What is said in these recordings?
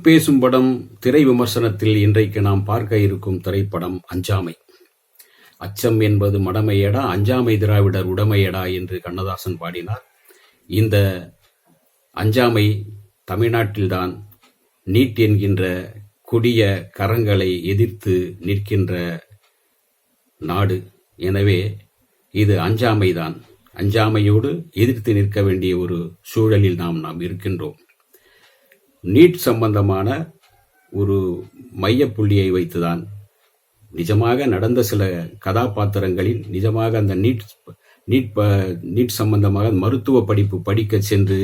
பேசும் படம் திரை விமர்சனத்தில் இன்றைக்கு நாம் பார்க்க இருக்கும் திரைப்படம் அஞ்சாமை. அச்சம் என்பது மடமையடா, அஞ்சாமை திராவிடர் உடமையடா என்று கண்ணதாசன் பாடினார். இந்த அஞ்சாமை தமிழ்நாட்டில்தான் நீட் என்கின்ற கொடிய கரங்களை எதிர்த்து நிற்கின்ற நாடு. எனவே இது அஞ்சாமைதான். அஞ்சாமையோடு எதிர்த்து நிற்க வேண்டிய ஒரு சூழலில் நாம் இருக்கின்றோம். நீட் சம்பந்தமான ஒரு மையப்புள்ளியை வைத்துதான் நிஜமாக நடந்த சில கதாபாத்திரங்களில் நிஜமாக அந்த நீட் சம்பந்தமாக மருத்துவ படிப்பு படிக்க சென்று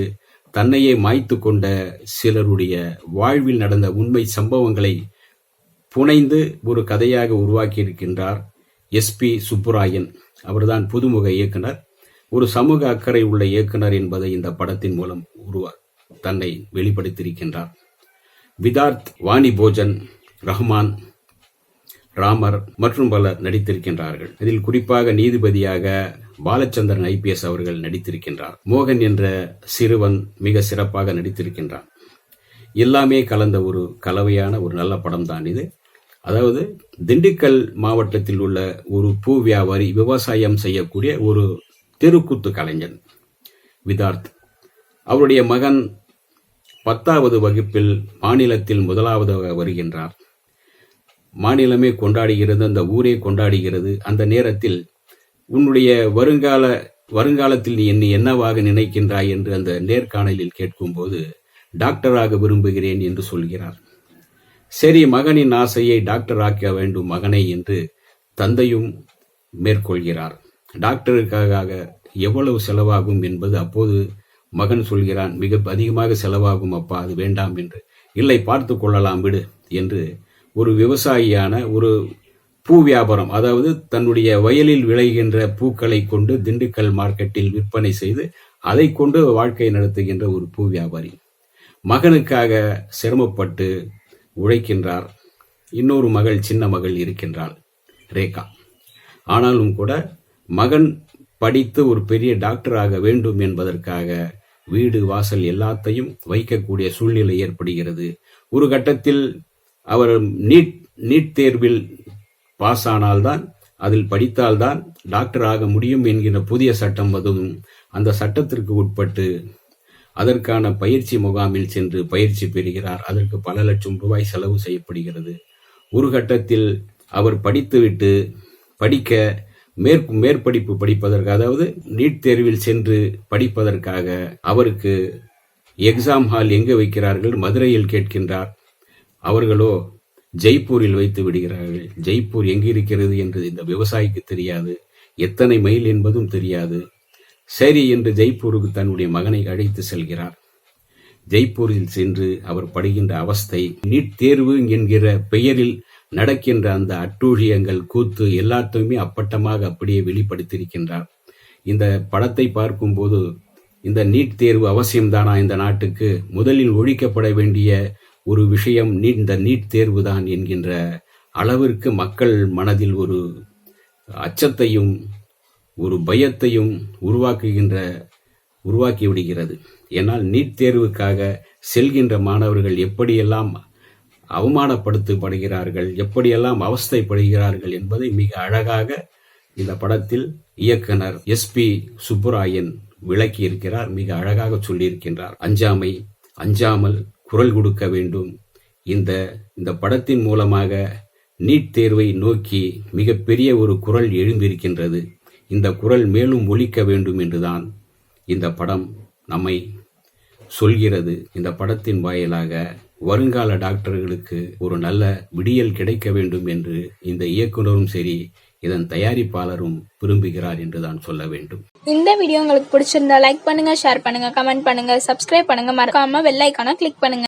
தன்னையே மாய்த்து கொண்ட சிலருடைய வாழ்வில் நடந்த உண்மை சம்பவங்களை புனைந்து ஒரு கதையாக உருவாக்கி இருக்கின்றார் SP சுப்புராயன். அவர்தான் புதுமுக இயக்குனர், ஒரு சமூக அக்கறை உள்ள இயக்குனர் என்பதை இந்த படத்தின் மூலம் தன்னை வெளிப்படுத்தியிருக்கின்றார். விதார்த், வாணி போஜன், ரஹ்மான், ராமர் மற்றும் பலர் நடித்திருக்கின்றார்கள். இதில் குறிப்பாக நீதிபதியாக பாலச்சந்திரன் IPS அவர்கள் நடித்திருக்கின்றார். மோகன் என்ற சிறுவன் மிக சிறப்பாக நடித்திருக்கின்றார். எல்லாமே கலந்த ஒரு கலவையான ஒரு நல்ல படம் தான் இது. அதாவது திண்டுக்கல் மாவட்டத்தில் உள்ள ஒரு பூ வியாபாரி, விவசாயம் செய்யக்கூடிய ஒரு தெருக்கூத்து கலைஞன் விதார்த். அவருடைய மகன் 10வது வகுப்பில் மாநிலத்தில் 1வது வருகின்றார். மாநிலமே கொண்டாடுகிறது, அந்த ஊரே கொண்டாடுகிறது. அந்த நேரத்தில் உன்னுடைய வருங்காலத்தில் நீ என்னை என்னவாக நினைக்கின்றாய் என்று அந்த நேர்காணலில் கேட்கும்போது டாக்டராக விரும்புகிறேன் என்று சொல்கிறார். சரி, மகனின் ஆசையை டாக்டர் ஆக்க வேண்டும் மகனை என்று தந்தையும் மேற்கொள்கிறார். டாக்டருக்காக எவ்வளவு செலவாகும் என்பது அப்போது மகன் சொல்கிறான், மிக அதிகமாக செலவாகும் அப்பா, அது வேண்டாம் என்று. இல்லை, பார்த்து கொள்ளலாம் விடு என்று ஒரு விவசாயியான ஒரு பூ வியாபாரம், அதாவது தன்னுடைய வயலில் விளைகின்ற பூக்களை கொண்டு திண்டுக்கல் மார்க்கெட்டில் விற்பனை செய்து அதை கொண்டு வாழ்க்கை நடத்துகின்ற ஒரு பூ வியாபாரி மகனுக்காக சிரமப்பட்டு உழைக்கின்றார். இன்னொரு மகள், சின்ன மகள் இருக்கின்றாள், ரேகா. ஆனாலும் கூட மகன் படித்து ஒரு பெரிய டாக்டராக வேண்டும் என்பதற்காக வீடு வாசல் எல்லாத்தையும் வைக்கக்கூடிய சூழ்நிலை ஏற்படுகிறது. ஒரு கட்டத்தில் அவர் நீட் தேர்வில் பாஸ் ஆனால்தான், அதில் படித்தால்தான் டாக்டர் ஆக முடியும் என்கிற புதிய சட்டம் வந்ததும் அந்த சட்டத்திற்கு உட்பட்டு அதற்கான பயிற்சி முகாமில் சென்று பயிற்சி பெறுகிறார். அதற்கு பல லட்சம் ரூபாய் செலவு செய்யப்படுகிறது. ஒரு கட்டத்தில் அவர் படித்துவிட்டு படிக்க மேற்படிப்பு படிப்பதற்கு, அதாவது நீட் தேர்வில் சென்று படிப்பதற்காக அவருக்கு எக்ஸாம் ஹால் எங்கே வைக்கிறார்கள்? மதுரையில் கேட்கின்றார். அவர்களோ ஜெய்ப்பூரில் வைத்து விடுகிறார்கள். ஜெய்ப்பூர் எங்கு இருக்கிறது என்று இந்த விவசாயிக்கு தெரியாது, எத்தனை மைல் என்பதும் தெரியாது. சரி என்று ஜெய்ப்பூருக்கு தன்னுடைய மகனை அழைத்து செல்கிறார். ஜெய்ப்பூரில் சென்று அவர் படுகின்ற அவஸ்தை, நீட் தேர்வு என்கிற பெயரில் நடக்கின்ற அந்த அட்டூழியங்கள், கூத்து எல்லாத்தையுமே அப்பட்டமாக அப்படியே வெளிப்படுத்தியிருக்கின்றார். இந்த படத்தை பார்க்கும்போது இந்த நீட் தேர்வு அவசியம்தானா இந்த நாட்டுக்கு? முதலில் ஒழிக்கப்பட வேண்டிய ஒரு விஷயம் இந்த நீட் தேர்வு தான் என்கின்ற அளவிற்கு மக்கள் மனதில் ஒரு அச்சத்தையும் ஒரு பயத்தையும் உருவாக்கி விடுகிறது. ஏனால் நீட் தேர்வுக்காக செல்கின்ற மாணவர்கள் எப்படியெல்லாம் அவமானப்படுத்தப்படுகிறார்கள், எப்படியெல்லாம் அவஸ்தைப்படுகிறார்கள் என்பதை மிக அழகாக இந்த படத்தில் இயக்குனர் SP சுப்புராயன் விளக்கியிருக்கிறார். மிக அழகாக சொல்லியிருக்கின்றார். அஞ்சாமல் குரல் கொடுக்க வேண்டும். இந்த படத்தின் மூலமாக நீட் தேர்வை நோக்கி மிகப்பெரிய ஒரு குரல் எழுந்திருக்கின்றது. இந்த குரல் மேலும் ஒலிக்க வேண்டும் என்றுதான் இந்த படம் நம்மை சொல்கிறது. இந்த படத்தின் வாயிலாக வருங்கால டாக்டர்களுக்கு ஒரு நல்ல விடியல் கிடைக்க வேண்டும் என்று இந்த இயக்குனரும் சரி, இதன் தயாரிப்பாளரும் விரும்புகிறார் என்றுதான் சொல்ல வேண்டும். இந்த வீடியோ உங்களுக்கு பிடிச்சிருந்தா லைக் பண்ணுங்க, ஷேர் பண்ணுங்க, கமெண்ட் பண்ணுங்க, சப்ஸ்கிரைப் பண்ணுங்க, மறக்காம பெல் ஐகானை கிளிக் பண்ணுங்க.